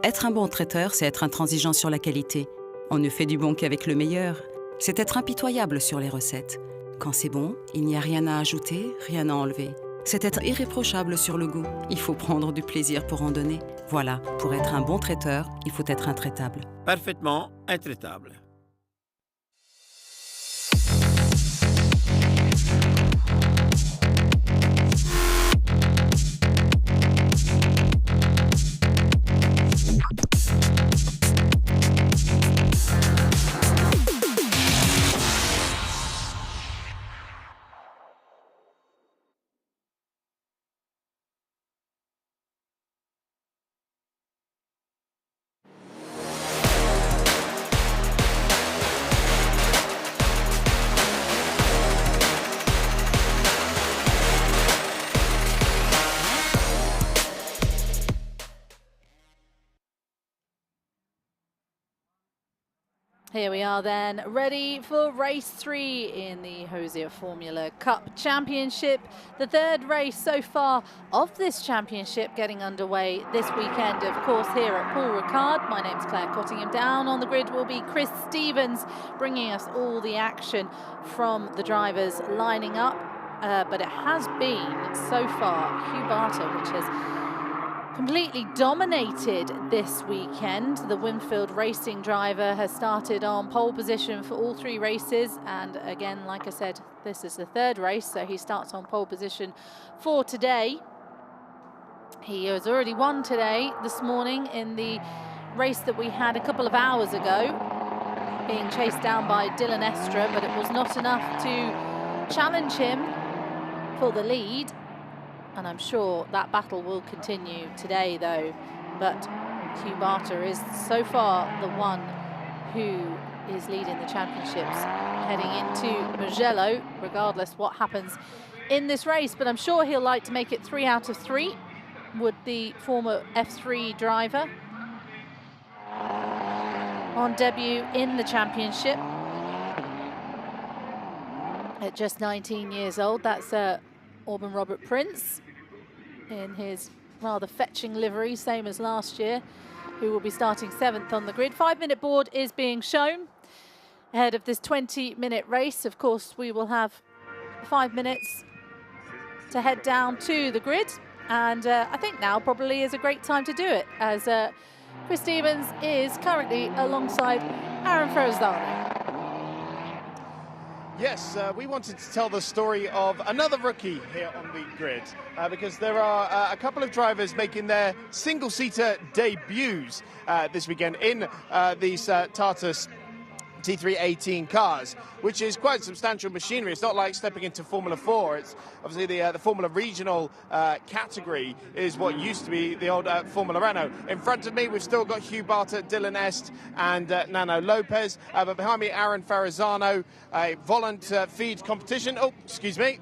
Être un bon traiteur, c'est être intransigeant sur la qualité. On ne fait du bon qu'avec le meilleur. C'est être impitoyable sur les recettes. Quand c'est bon, il n'y a rien à ajouter, rien à enlever. C'est être irréprochable sur le goût. Il faut prendre du plaisir pour en donner. Voilà, pour être un bon traiteur, il faut être intraitable. Parfaitement intraitable. Here we are then, ready for race 3 in the Hoosier Formula Cup Championship. The third race so far of this championship getting underway this weekend, of course, here at Paul Ricard. My name's Claire Cottingham. Down on the grid will be Chris Stevens, bringing us all the action from the drivers lining up. But it has been, so far, Hugh Barter, which has completely dominated this weekend. The Winfield Racing driver has started on pole position for all 3 races, and again, like I said, this is the third race, so he starts on pole position for today. He has already won today, this morning, in the race that we had a couple of hours ago, being chased down by Dylan Estra, but it was not enough to challenge him for the lead. And I'm sure that battle will continue today, though. But Hugh Barter is so far the one who is leading the championships heading into Mugello, regardless what happens in this race. But I'm sure he'll like to make it 3 out of 3, would the former F3 driver on debut in the championship at just 19 years old. That's Auburn Robert Prince in his rather fetching livery, same as last year, who will be starting 7th on the grid. 5-minute board is being shown ahead of this 20-minute race. Of course, we will have 5 minutes to head down to the grid, and I think now probably is a great time to do it, as Chris Stevens is currently alongside Aaron Ferrazzano. Yes, we wanted to tell the story of another rookie here on the grid because there are a couple of drivers making their single-seater debuts this weekend in these Tartus T318 cars, which is quite substantial machinery. It's not like stepping into Formula 4. It's obviously the Formula Regional category is what used to be the old Formula Renault. In front of me, we've still got Hugh Barter, Dylan Est, and Nano Lopez. But behind me, Aaron Ferrazzano, a volant feed competition. Oh, excuse me.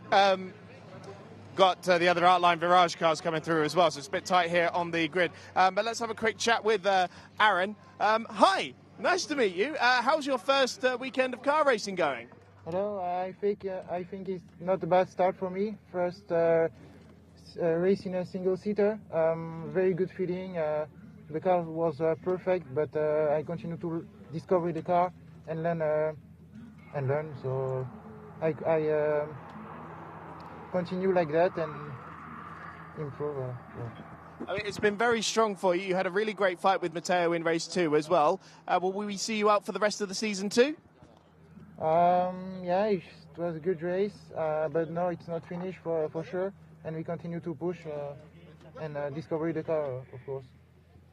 Got the other Outline Virage cars coming through as well, so it's a bit tight here on the grid. But let's have a quick chat with Aaron. Hi. Nice to meet you. How's your first weekend of car racing going? Hello. I think it's not a bad start for me. First race in a single-seater. Very good feeling. The car was perfect, but I continue to discover the car and learn. So I continue like that and improve. Yeah. I mean, it's been very strong for you. You had a really great fight with Matteo in race 2 as well. Will we see you out for the rest of the season too? Yeah, it was a good race, but no, it's not finished for sure. And we continue to push and discover the car, of course.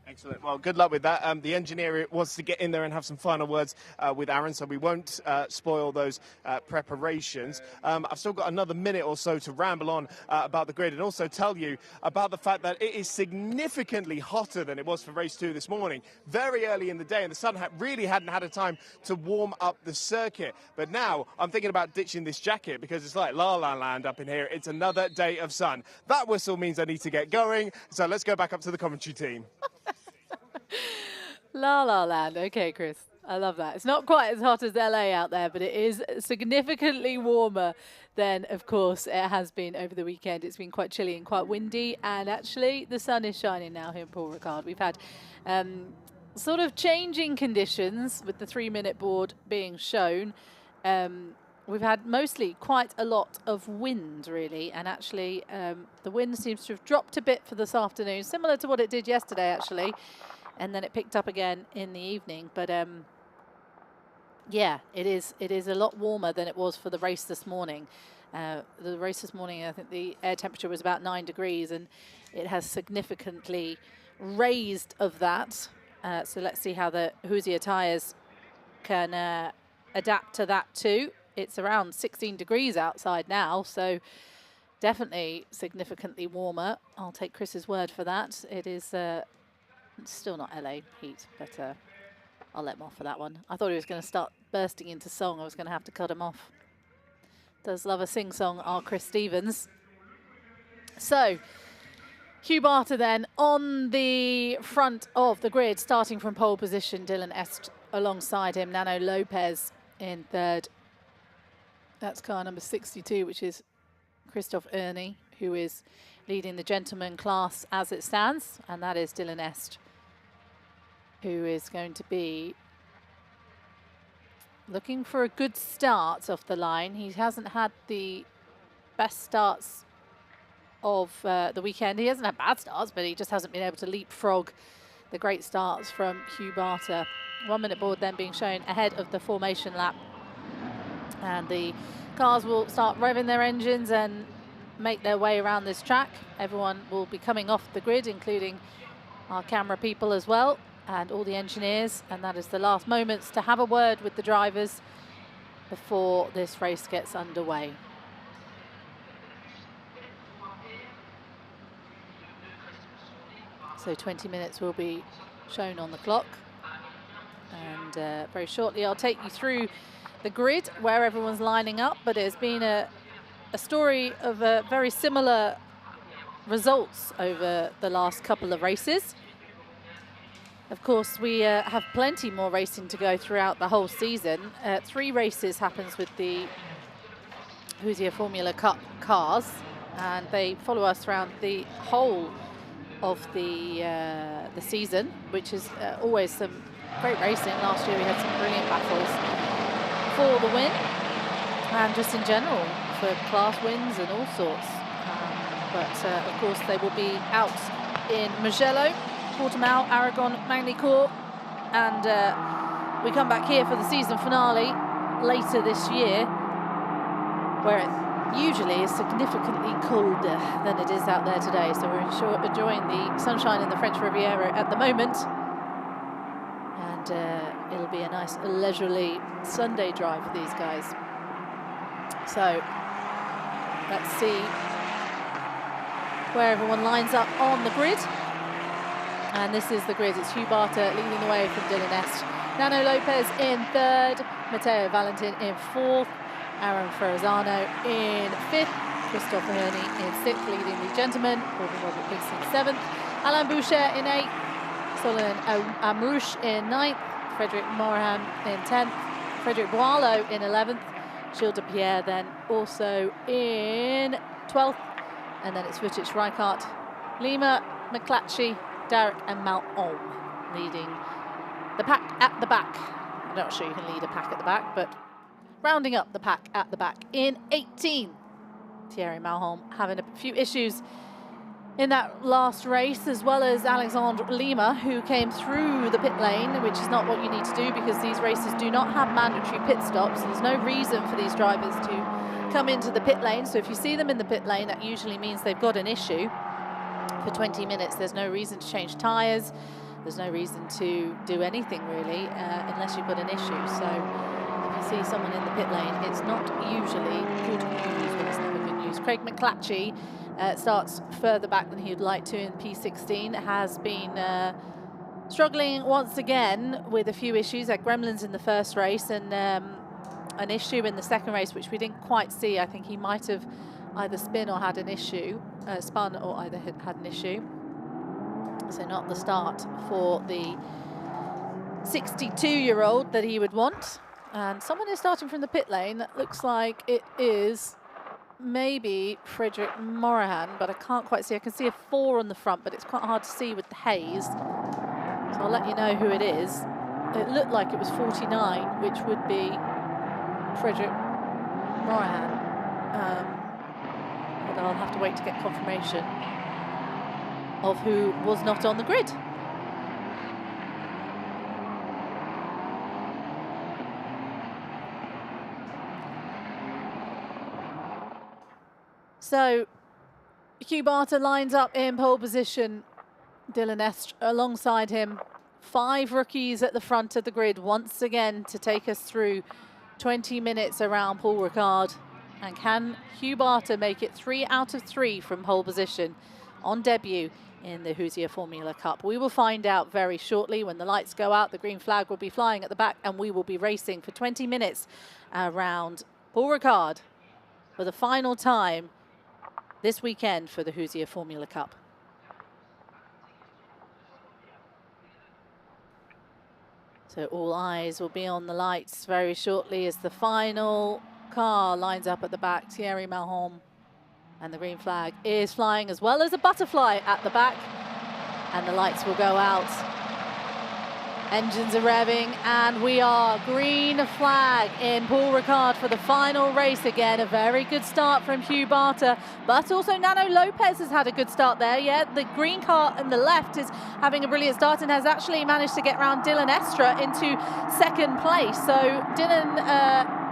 Excellent. Well, good luck with that. The engineer wants to get in there and have some final words with Aaron, so we won't spoil those preparations. I've still got another minute or so to ramble on about the grid and also tell you about the fact that it is significantly hotter than it was for race 2 this morning. Very early in the day, and the sun really hadn't had a time to warm up the circuit. But now I'm thinking about ditching this jacket because it's like La La Land up in here. It's another day of sun. That whistle means I need to get going, so let's go back up to the commentary team. La La Land. Okay, Chris. I love that. It's not quite as hot as LA out there, but it is significantly warmer than, of course, it has been over the weekend. It's been quite chilly and quite windy, and actually the sun is shining now here in Paul Ricard. We've had sort of changing conditions with the 3-minute board being shown. We've had mostly quite a lot of wind, really, and actually the wind seems to have dropped a bit for this afternoon, similar to what it did yesterday, actually, and then it picked up again in the evening. But yeah, it is a lot warmer than it was for the race this morning. The race this morning, I think the air temperature was about 9 degrees, and it has significantly raised of that. So let's see how the Hoosier tyres can adapt to that too. It's around 16 degrees outside now, so definitely significantly warmer. I'll take Chris's word for that. It is still not LA heat, but I'll let him off for that one. I thought he was going to start bursting into song. I was going to have to cut him off. Does love a sing-song, our Chris Stevens. So, Hugh Barter then on the front of the grid, starting from pole position. Dylan Est alongside him. Nano Lopez in third. That's car number 62, which is Christoph Ernie, who is leading the gentleman class as it stands. And that is Dylan Est, who is going to be looking for a good start off the line. He hasn't had the best starts of the weekend. He hasn't had bad starts, but he just hasn't been able to leapfrog the great starts from Hugh Barter. 1-minute board then being shown ahead of the formation lap. And the cars will start revving their engines and make their way around this track. Everyone will be coming off the grid, including our camera people as well, and all the engineers. And that is the last moments to have a word with the drivers before this race gets underway. So 20 minutes will be shown on the clock. And very shortly I'll take you through the grid where everyone's lining up, but it's been a story of very similar results over the last couple of races. Of course, we have plenty more racing to go throughout the whole season. 3 races happens with the Hoosier Formula Cup cars, and they follow us around the whole of the season, which is always some great racing. Last year we had some brilliant battles for the win, and just in general for class wins and all sorts. But of course they will be out in Mugello, Portimao, Aragon, Magny-Cours, and we come back here for the season finale later this year, where it usually is significantly colder than it is out there today. So we're enjoying the sunshine in the French Riviera at the moment, and it'll be a nice leisurely Sunday drive for these guys. So let's see where everyone lines up on the grid. And this is the grid. It's Hugh Barter leading the way from Dylan Est. Nano Lopez in third, Matteo Valentin in fourth, Aaron Ferrazzano in fifth, Christopher Herney in sixth, leading the gentlemen, Gordon Robert Hicks in seventh, Alain Boucher in eighth, Solon Amrouche in ninth, Frederic Morahan in 10th, Frederic Boileau in 11th, Gilles de Pierre then also in 12th, and then it's Vucic, Ricard, Lima, McClatchy, Derek and Malholm leading the pack at the back. I'm not sure you can lead a pack at the back, but rounding up the pack at the back in 18th. Thierry Malholm having a few issues in that last race, as well as Alexandre Lima, who came through the pit lane, which is not what you need to do because these races do not have mandatory pit stops. There's no reason for these drivers to come into the pit lane. So if you see them in the pit lane, that usually means they've got an issue. For 20 minutes, there's no reason to change tyres. There's no reason to do anything really, unless you've got an issue. So if you see someone in the pit lane, it's not usually good news, but it's never good news. Craig McClatchy starts further back than he'd like to in P16, has been struggling once again with a few issues. Had gremlins in the first race and an issue in the second race, which we didn't quite see. I think he might have either spun or had an issue, spun or either had an issue. So not the start for the 62-year-old that he would want. And someone is starting from the pit lane. That looks like it is maybe Frederick Morahan, but I can't quite see. I can see a 4 on the front, but it's quite hard to see with the haze. So I'll let you know who it is. It looked like it was 49, which would be Frederick Morahan. But I'll have to wait to get confirmation of who was not on the grid. So Hugh Barter lines up in pole position. Dylan Estre alongside him. 5 rookies at the front of the grid once again to take us through 20 minutes around Paul Ricard. And can Hugh Barter make it 3 out of 3 from pole position on debut in the Hoosier Formula Cup? We will find out very shortly. When the lights go out, the green flag will be flying at the back and we will be racing for 20 minutes around Paul Ricard for the final time this weekend for the Hoosier Formula Cup. So all eyes will be on the lights very shortly as the final car lines up at the back, Thierry Malholm. And the green flag is flying as well as a butterfly at the back. And the lights will go out. Engines are revving and we are green flag in Paul Ricard for the final race again. A very good start from Hugh Barter, but also Nano Lopez has had a good start there. Yeah, the green car on the left is having a brilliant start and has actually managed to get around Dylan Estre into second place. So Dylan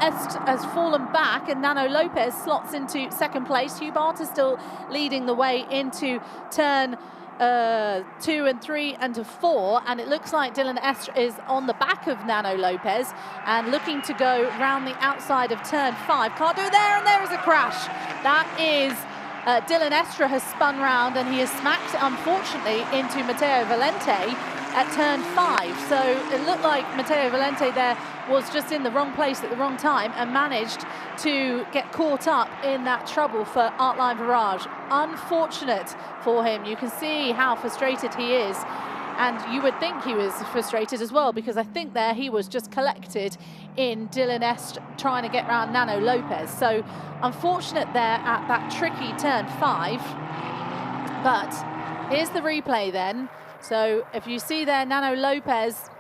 Estre has fallen back and Nano Lopez slots into second place. Hugh Barter still leading the way into turn 2 and 3 and to 4, and it looks like Dylan Estre is on the back of Nano Lopez and looking to go round the outside of turn 5. Can't do it there, and there is a crash. That is Dylan Estre has spun round and he has smacked, unfortunately, into Matteo Valente at turn 5. So it looked like Matteo Valente there was just in the wrong place at the wrong time and managed to get caught up in that trouble for Artline Virage. Unfortunate for him. You can see how frustrated he is. And you would think he was frustrated as well, because I think there he was just collected in Dylan Estre trying to get around Nano Lopez. So unfortunate there at that tricky turn 5. But here's the replay then. So if you see there, Nano Lopez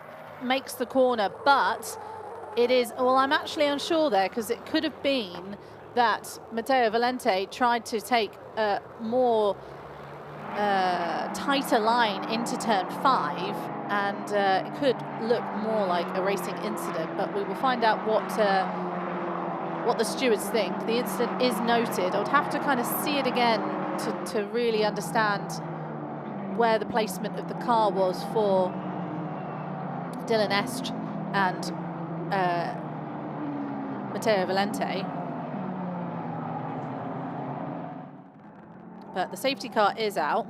makes the corner, but it is, well, I'm actually unsure there, because it could have been that Matteo Valente tried to take a more tighter line into turn 5, and it could look more like a racing incident, but we will find out what the stewards think. The incident is noted. I would have to kind of see it again to really understand where the placement of the car was for Dylan Estre and Matteo Valente. But the safety car is out.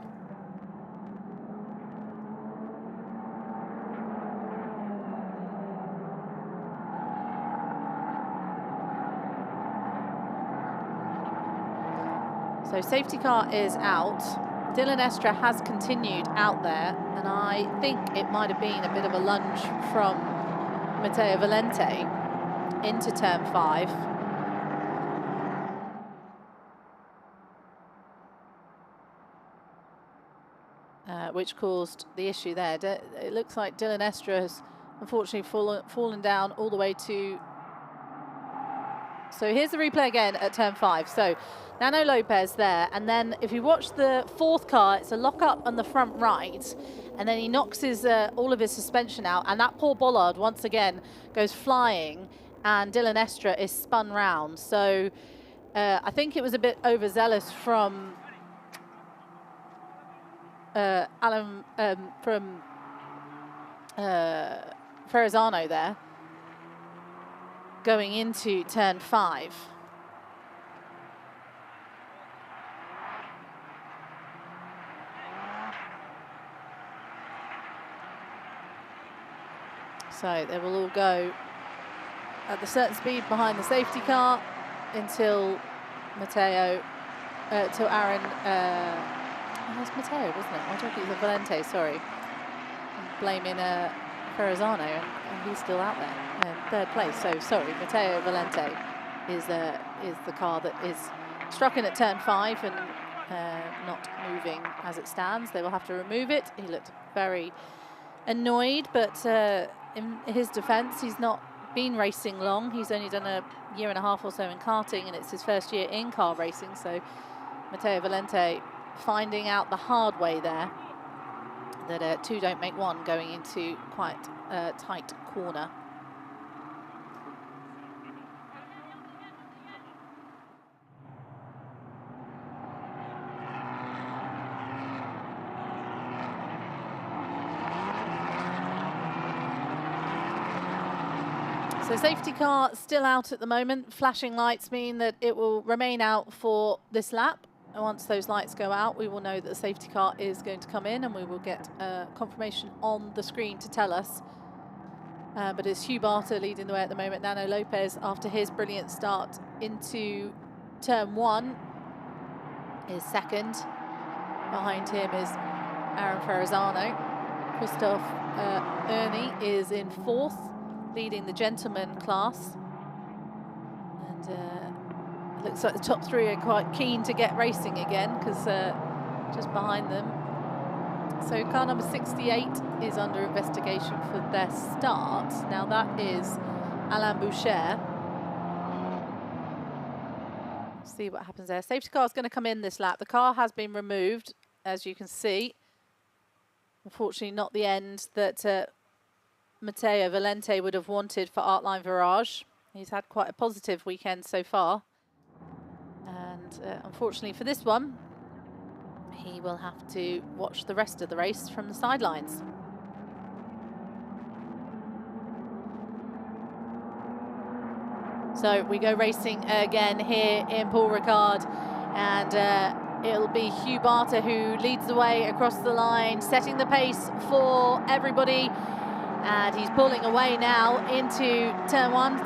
So safety car is out. Dylan Estre has continued out there, and I think it might have been a bit of a lunge from Matteo Valente into turn 5. Which caused the issue there. It looks like Dylan Estre has unfortunately fallen down all the way to... So here's the replay again at turn 5. So Nano Lopez there, and then if you watch the 4th car, it's a lock-up on the front right, and then he knocks his all of his suspension out, and that poor bollard once again goes flying, and Dylan Estre is spun round. So I think it was a bit overzealous from Alan from Ferrazzano there, going into turn 5. So they will all go at the certain speed behind the safety car until Matteo, till Aaron, it was Matteo, wasn't it? I don't think it was Valente, sorry. I'm blaming Ferrazzano, and he's still out there in third place. So sorry, Matteo Valente is the car that is struck in at turn 5 and not moving as it stands. They will have to remove it. He looked very annoyed, but in his defense, he's not been racing long. He's only done a year and a half or so in karting, and it's his first year in car racing. So Matteo Valente finding out the hard way there that 2 don't make 1 going into quite a tight corner. So safety car still out at the moment. Flashing lights mean that it will remain out for this lap. And once those lights go out, we will know that the safety car is going to come in, and we will get confirmation on the screen to tell us. But it's Hugh Barter leading the way at the moment. Nano Lopez, after his brilliant start into turn 1, is second. Behind him is Aaron Ferrazzano. Christophe Ernie is in 4th, leading the gentleman class. And it looks like the top 3 are quite keen to get racing again, because just behind them. So car number 68 is under investigation for their start. Now that is Alain Boucher. See what happens there. Safety car is going to come in this lap. The car has been removed, as you can see. Unfortunately, not the end that Matteo Valente would have wanted for Artline Virage. He's had quite a positive weekend so far. And unfortunately for this one, he will have to watch the rest of the race from the sidelines. So we go racing again here in Paul Ricard, and it'll be Hugh Barter who leads the way across the line, setting the pace for everybody. And he's pulling away now into turn 1,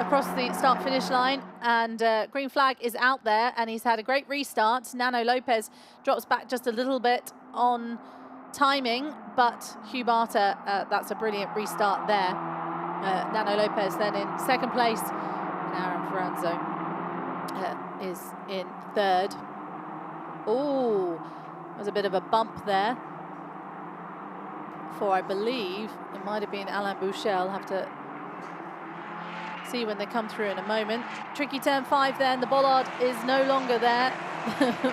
across the start-finish line. And green flag is out there, and he's had a great restart. Nano Lopez drops back just a little bit on timing, but Hugh Barter, that's a brilliant restart there. Nano Lopez then in 2nd place, and Aaron Ferranzo is in 3rd. Oh, there's a bit of a bump there. For I believe it might have been Alain Boucher. I'll have to see when they come through in a moment. Tricky turn 5 then. The bollard is no longer there.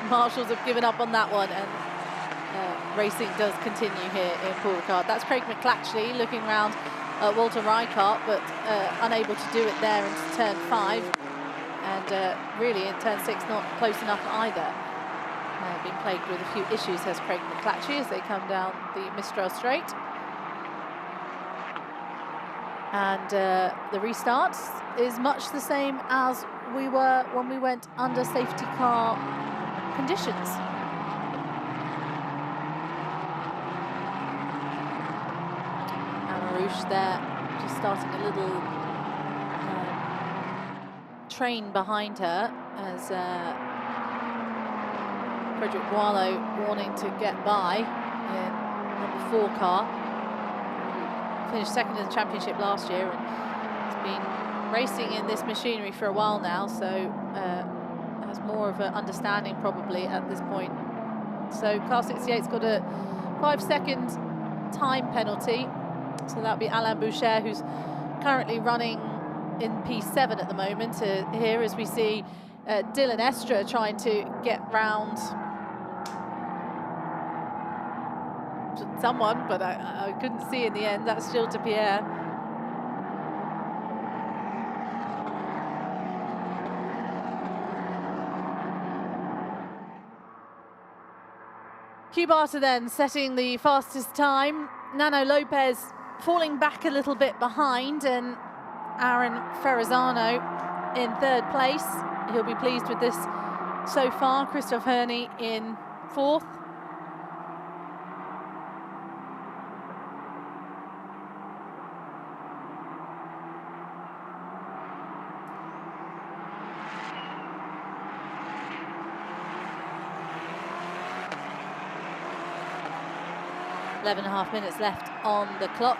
Marshals have given up on that one, and racing does continue here in Paul Ricard. That's Craig McClatchley looking around at Walter Ricard, but unable to do it there into turn 5. And really in turn 6, not close enough either. Been plagued with a few issues, has Craig McClatchy, as they come down the Mistral Straight. And the restart is much the same as we were when we went under safety car conditions. Amarouche there, just starting a little train behind her, as Frederick Boileau wanting to get by in number 4 car. Finished 2nd in the championship last year, and has been racing in this machinery for a while now, so has more of an understanding probably at this point. So car 68's got a 5-second time penalty, so that'll be Alain Boucher, who's currently running in P7 at the moment. Here, as we see Dylan Estra trying to get round someone, but I couldn't see in the end. That's Gilles de Pierre. Hugh Barter then setting the fastest time. Nano Lopez falling back a little bit behind, and Aaron Ferrazzano in 3rd place. He'll be pleased with this so far. Christophe Herney in 4th. .5 minutes left on the clock.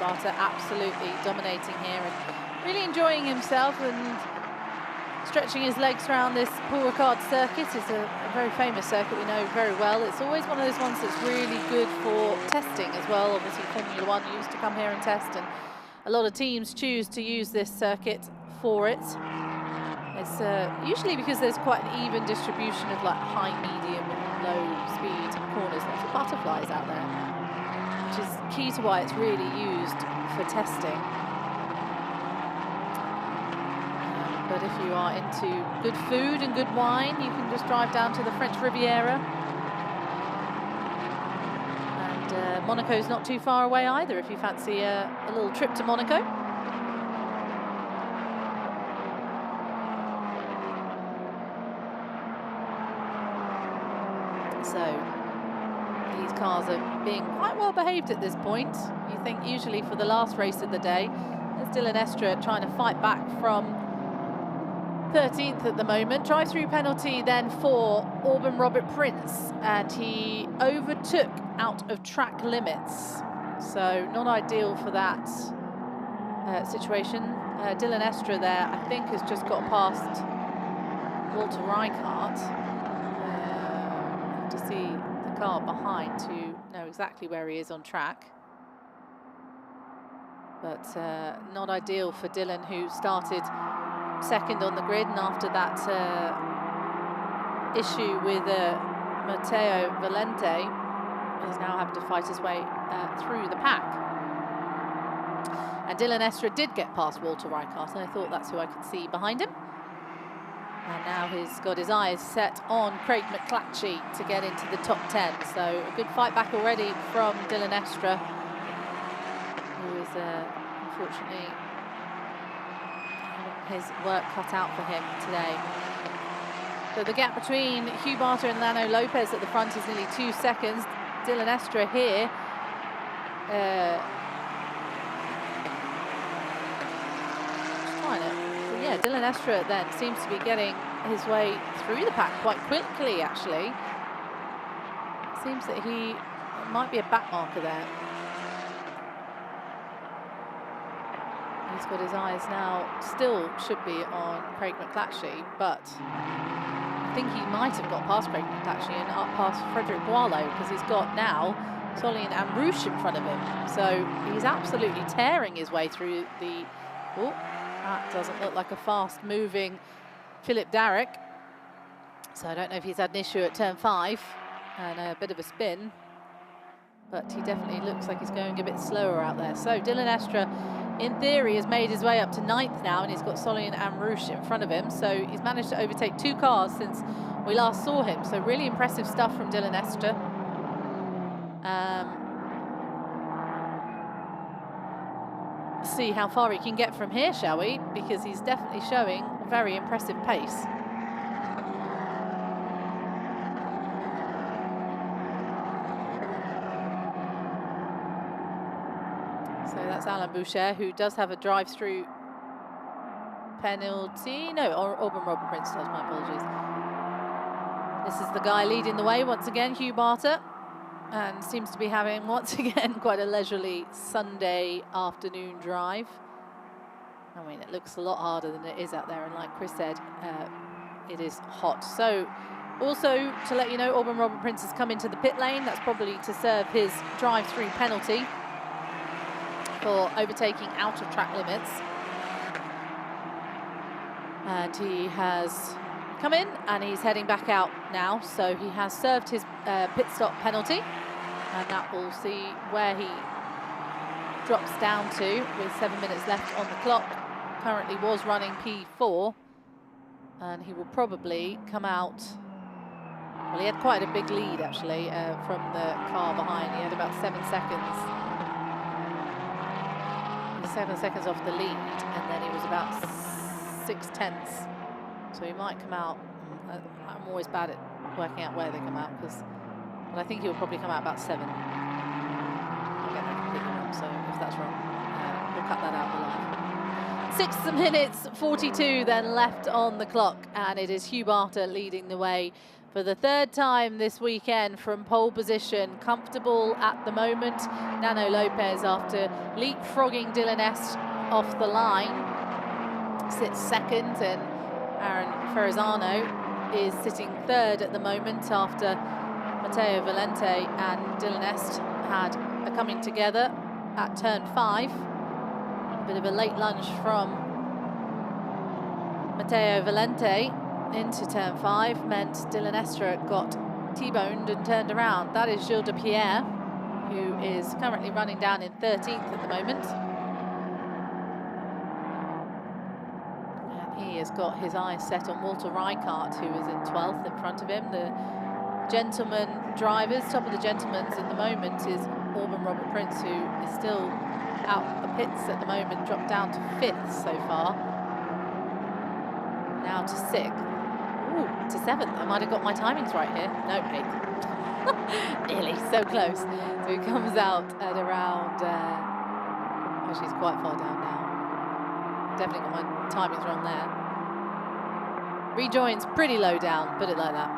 Barter absolutely dominating here and really enjoying himself and stretching his legs around this Paul Ricard circuit. It's a very famous circuit we know very well. It's always one of those ones that's really good for testing as well. Obviously Formula One used to come here and test, and a lot of teams choose to use this circuit for it. It's usually because there's quite an even distribution of like high, medium and low speed corners. Lots of butterflies out there, which is key to why it's really used for testing. But if you are into good food and good wine, you can just drive down to the French Riviera. And Monaco's not too far away either if you fancy a little trip to Monaco. So these cars are being quite well behaved at this point. You think usually for the last race of the day, there's Dylan Estra trying to fight back from 13th at the moment. Drive-through penalty then for Auburn Robert Prince, and he overtook out of track limits. So not ideal for that situation. Dylan Estra there, I think, has just got past Walter Ricard. Have to see the car behind to know exactly where he is on track. But not ideal for Dylan, who started second on the grid, and after that issue with Matteo Valente, he's now having to fight his way through the pack. And Dylan Estra did get past Walter Ricard, and I thought that's who I could see behind him. And now he's got his eyes set on Craig McClatchy to get into the top 10. So a good fight back already from Dylan Estra, who is unfortunately his work cut out for him today. So the gap between Hugh Barter and Lano Lopez at the front is nearly 2 seconds. Dylan Estra here yeah, Dylan Estra then seems to be getting his way through the pack quite quickly, actually. Seems that he might be a back marker there. He's got his eyes now, still should be on Craig McClatchy, but I think he might have got past Craig McClatchy and up past Frederick Boileau, because he's got now Solian Amrouche in front of him. So he's absolutely tearing his way through the... Oh, that doesn't look like a fast-moving Philip Darrick. So I don't know if he's had an issue at turn 5 and a bit of a spin, but he definitely looks like he's going a bit slower out there. So Dylan Estra, in theory, has made his way up to 9th now, and he's got Solian Amrouche in front of him. So he's managed to overtake 2 cars since we last saw him. So really impressive stuff from Dylan Estra. See how far he can get from here, shall we? Because he's definitely showing very impressive pace. So that's Alain Boucher, who does have a drive-through penalty. No, Auburn Robert Prince does, my apologies. This is the guy leading the way once again, Hugh Barter, and seems to be having, once again, quite a leisurely Sunday afternoon drive. I mean, it looks a lot harder than it is out there, and like Chris said, it is hot. So, also, to let you know, Auburn Robert Prince has come into the pit lane. That's probably to serve his drive-through penalty for overtaking out of track limits. And he has come in, and he's heading back out now. So he has served his pit stop penalty, and that will see where he drops down to with 7 minutes left on the clock. Currently was running P4, and he will probably come out. Well, he had quite a big lead actually from the car behind. He had about 7 seconds. 7 seconds off the lead, and then he was about 6/10. So he might come out. I'm always bad at working out where they come out, but I think he'll probably come out about 7. I'll get that completely wrong, so if that's wrong, we'll cut that out live. 6 minutes 42 then left on the clock, and it is Hugh Barter leading the way for the third time this weekend from pole position. Comfortable at the moment. Nano Lopez, after leapfrogging Dylan Est off the line, sits second, and Aaron Ferrazzano is sitting third at the moment after Matteo Valente and Dylan Est had a coming together at turn 5. A bit of a late lunge from Matteo Valente into turn 5 meant Dylan Estre got T-boned and turned around. That is Gilles de Pierre, who is currently running down in 13th at the moment. And he has got his eyes set on Walter Ricard, who is in 12th in front of him. The gentleman drivers, top of the gentlemen's at the moment is Auburn Robert Prince, who is still out the pits at the moment, dropped down to 5th so far. Now to 6th. Ooh, to 7th. I might have got my timings right here. No, 8th. Nearly, so close. So he comes out at around, actually he's quite far down now. Definitely got my timings wrong there. Rejoins pretty low down, put it like that.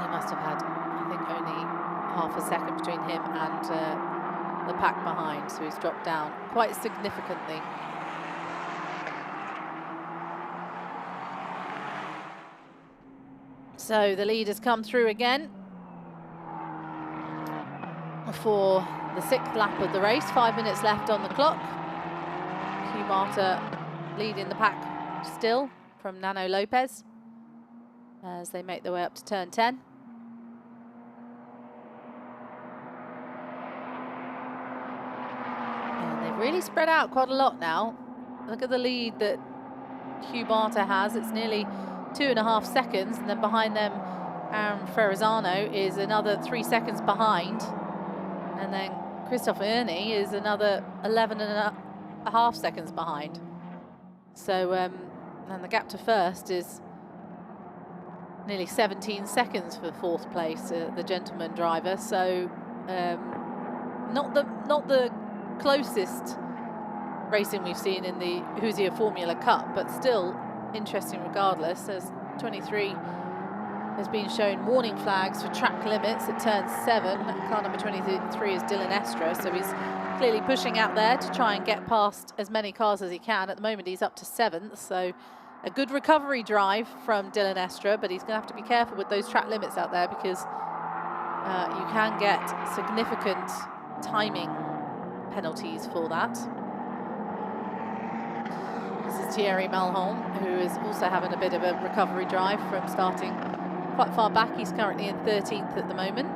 He must have had, I think, only half a second between him and the pack behind, so he's dropped down quite significantly. So the lead has come through again for the 6th lap of the race. 5 minutes left on the clock. Hugh Marta leading the pack still from Nano Lopez as they make their way up to turn 10. And they've really spread out quite a lot now. Look at the lead that Hugh Marta has. It's nearly 2.5 seconds, and then behind them Aaron Ferrazzano is another 3 seconds behind, and then Christophe Ernie is another 11.5 seconds behind. So and the gap to first is nearly 17 seconds for 4th place, the gentleman driver. So not the closest racing we've seen in the Hoosier Formula Cup, but still interesting regardless, as 23 has been shown warning flags for track limits at turn 7. Car number 23 is Dylan Estre, so he's clearly pushing out there to try and get past as many cars as he can. At the moment he's up to 7th, so a good recovery drive from Dylan Estre, but he's going to have to be careful with those track limits out there, because you can get significant timing penalties for that. This is Thierry Malholm, who is also having a bit of a recovery drive from starting quite far back. He's currently in 13th at the moment.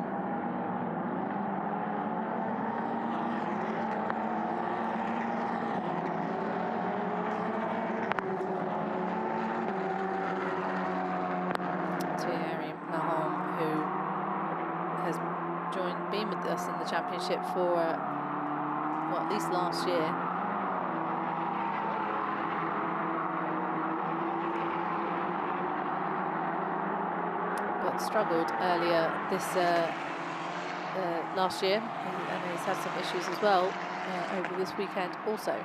Thierry Malholm, who has been with us in the championship for, well, at least last year. Struggled earlier this last year, and he's had some issues as well over this weekend also.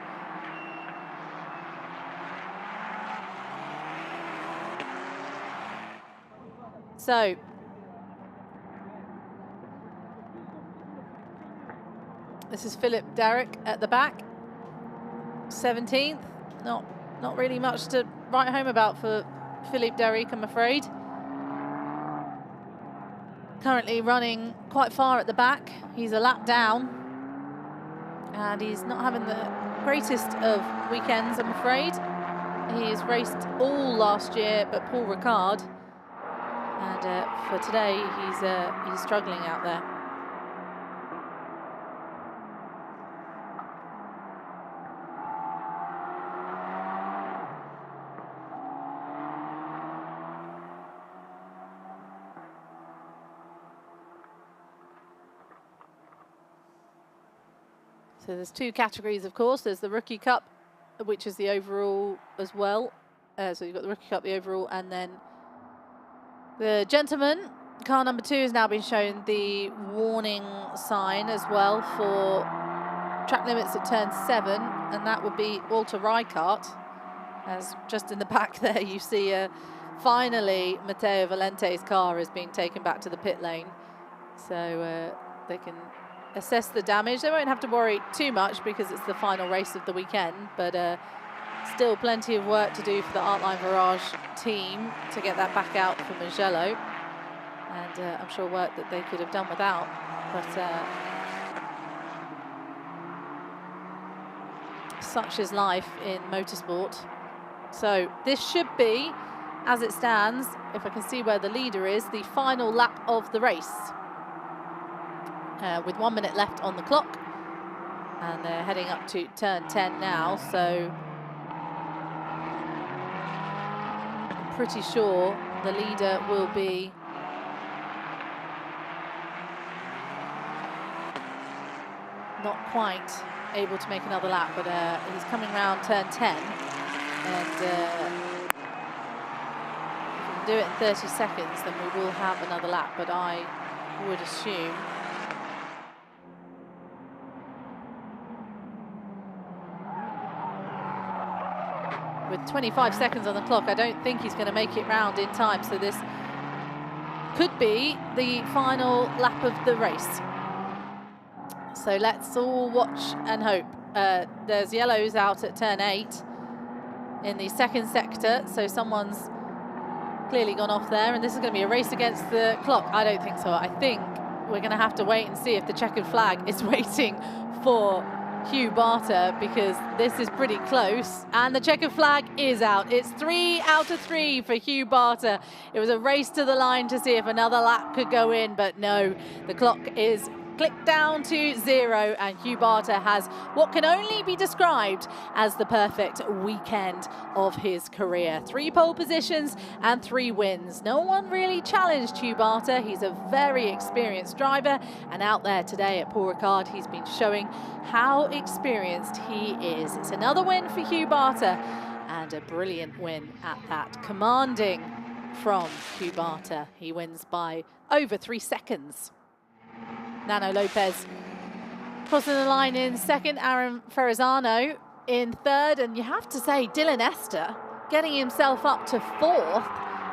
So this is Philip Derrick at the back, 17th. Not really much to write home about for Philippe Derrick, I'm afraid. Currently running quite far at the back. He's a lap down, and he's not having the greatest of weekends, I'm afraid. He's raced all last year but Paul Ricard, and for today he's struggling out there. So there's 2 categories, of course. There's the Rookie Cup, which is the overall as well. So you've got the Rookie Cup, the overall, and then the gentleman. Car number 2 has now been shown the warning sign as well for track limits at turn 7, and that would be Walter Ricard. As just in the back there, you see finally Matteo Valente's car is being taken back to the pit lane. So they can assess the damage. They won't have to worry too much because it's the final race of the weekend, but still plenty of work to do for the Artline Virage team to get that back out for Mugello. And I'm sure work that they could have done without. But such is life in motorsport. So this should be, as it stands, if I can see where the leader is, the final lap of the race. With 1 minute left on the clock. And they're heading up to turn 10 now, so I'm pretty sure the leader will be not quite able to make another lap, but he's coming round turn 10, and if we can do it in 30 seconds, then we will have another lap, but I would assume with 25 seconds on the clock, I don't think he's going to make it round in time, so this could be the final lap of the race. So let's all watch and hope. There's yellows out at turn 8 in the second sector, so someone's clearly gone off there, and this is going to be a race against the clock. I don't think so. I think we're going to have to wait and see if the checkered flag is waiting for Hugh Barter, because this is pretty close, and the checkered flag is out. It's 3 out of 3 for Hugh Barter. It was a race to the line to see if another lap could go in, but no, the clock is clicked down to 0, and Hugh Barter has what can only be described as the perfect weekend of his career. 3 pole positions and 3 wins. No one really challenged Hugh Barter. He's a very experienced driver, and out there today at Paul Ricard, he's been showing how experienced he is. It's another win for Hugh Barter, and a brilliant win at that. Commanding from Hugh Barter. He wins by over 3 seconds. Nano Lopez crossing the line in second, Aaron Ferrazzano in third, and you have to say Dylan Esther getting himself up to 4th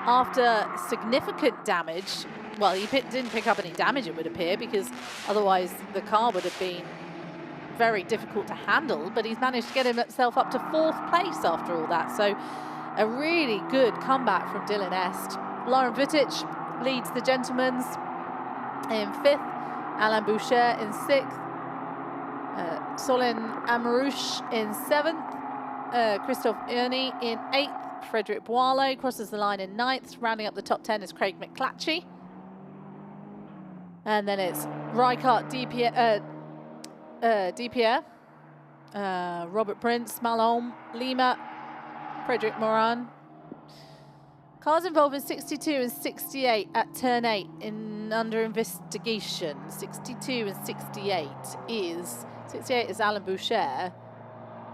after significant damage. Well, he didn't pick up any damage, it would appear, because otherwise the car would have been very difficult to handle, but he's managed to get himself up to 4th place after all that. So a really good comeback from Dylan Est. Lauren Vutic leads the gentlemen's in 5th, Alain Boucher in 6th, Solène Amarouche in 7th, Christophe Ernie in 8th, Frederick Boileau crosses the line in 9th, rounding up the top 10 is Craig McClatchy. And then it's Ricard Dipierre, Robert Prince, Malholm, Lima, Frederic Moran. Cars involved in 62 and 68 at turn 8 under investigation. 62 and 68 is Alain Boucher.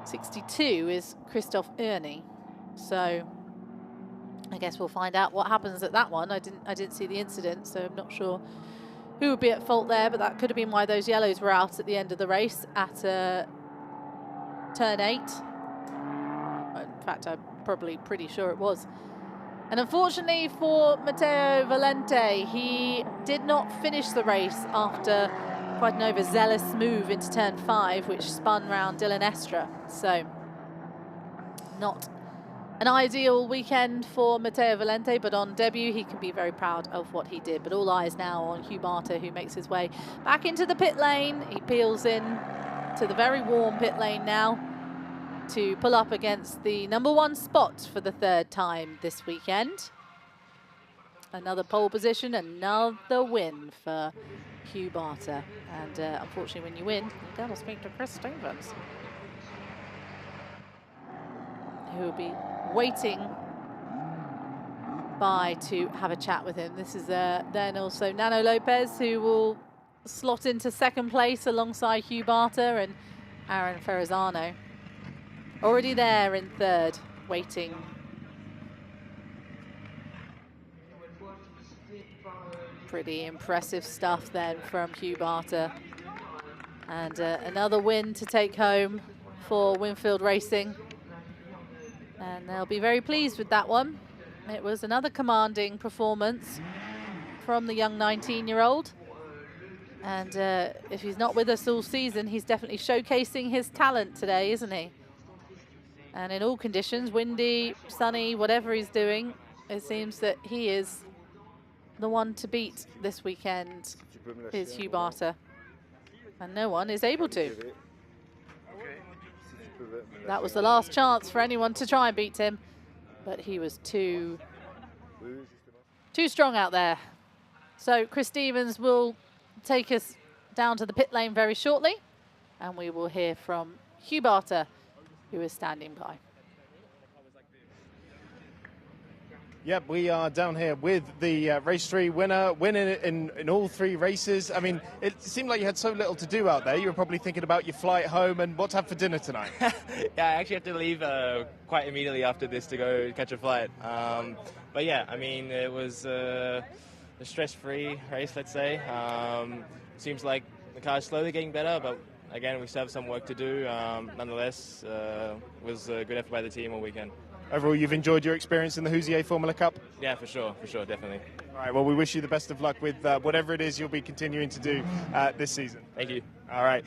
62 is Christophe Ernie. So I guess we'll find out what happens at that one. I didn't see the incident, so I'm not sure who would be at fault there, but that could have been why those yellows were out at the end of the race at turn 8. In fact, I'm probably pretty sure it was. And unfortunately for Matteo Valente, he did not finish the race after quite an overzealous move into turn 5, which spun round Dylan Estra. So not an ideal weekend for Matteo Valente, but on debut he can be very proud of what he did. But all eyes now on Hugh Barter, who makes his way back into the pit lane. He peels in to the very warm pit lane now to pull up against the #1 spot for the 3rd time this weekend. Another pole position, another win for Hugh Barter. And unfortunately, when you win, you gotta speak to Chris Stevens, who will be waiting by to have a chat with him. This is then also Nano Lopez, who will slot into 2nd place alongside Hugh Barter, and Aaron Ferrazzano already there in 3rd, waiting. Pretty impressive stuff then from Hugh Barter. And another win to take home for Winfield Racing. And they'll be very pleased with that one. It was another commanding performance from the young 19-year-old. And if he's not with us all season, he's definitely showcasing his talent today, isn't he? And in all conditions, windy, sunny, whatever he's doing, it seems that he is the one to beat this weekend, is Hugh Barter. And no one is able to. That was the last chance for anyone to try and beat him, but he was too strong out there. So Chris Stevens will take us down to the pit lane very shortly, and we will hear from Hugh Barter, who is standing by. Yep, we are down here with the race 3 winner, winning in all 3 races. I mean, it seemed like you had so little to do out there. You were probably thinking about your flight home and what to have for dinner tonight. Yeah, I actually have to leave quite immediately after this to go catch a flight. But yeah, I mean, it was a stress-free race, let's say. Seems like the car is slowly getting better, but again, we still have some work to do. Nonetheless, it was a good effort by the team all weekend. Overall, you've enjoyed your experience in the Hoosier Formula Cup? Yeah, for sure, definitely. All right, well, we wish you the best of luck with whatever it is you'll be continuing to do this season. Thank you. All right,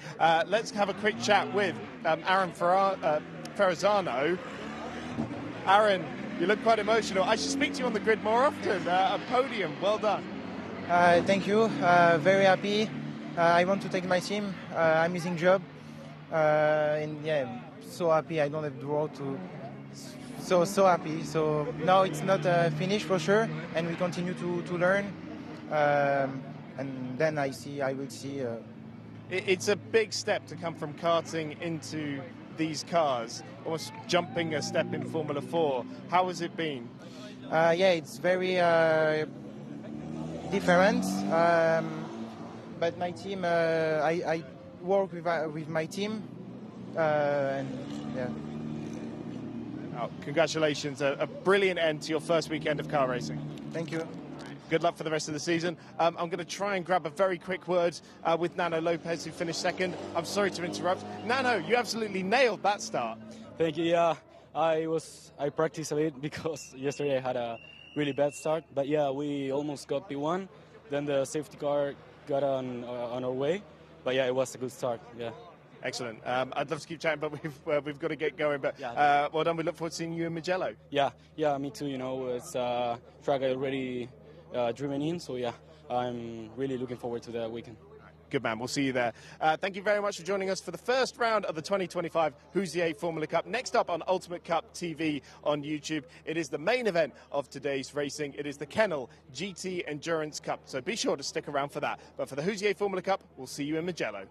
let's have a quick chat with Aaron Ferrazzano. Aaron, you look quite emotional. I should speak to you on the grid more often. A podium, well done. Thank you, very happy. I want to take my team, amazing job. And yeah, so happy I don't have the road to... So happy. So now it's not finished for sure, and we continue to learn, and then I will see. It's a big step to come from karting into these cars, almost jumping a step in Formula 4. How has it been? Yeah, it's very different. But my team, I work with my team, and yeah. Oh, congratulations, a brilliant end to your first weekend of car racing. Thank you. Good luck for the rest of the season. I'm going to try and grab a very quick word with Nano Lopez, who finished second. I'm sorry to interrupt. Nano, you absolutely nailed that start. Thank you. Yeah, I practiced a bit because yesterday I had a really bad start. But yeah, we almost got P1. Then the safety car got on our way. But yeah, it was a good start. Yeah. Excellent. I'd love to keep chatting, but we've got to get going. But well done. We look forward to seeing you in Mugello. Yeah, me too. You know, it's a track I already driven in, so yeah, I'm really looking forward to the weekend. Good man. We'll see you there. Thank you very much for joining us for the first round of the 2025 Hoosier Formula Cup. Next up on Ultimate Cup TV on YouTube, it is the main event of today's racing. It is the Kennel GT Endurance Cup. So be sure to stick around for that. But for the Hoosier Formula Cup, we'll see you in Mugello.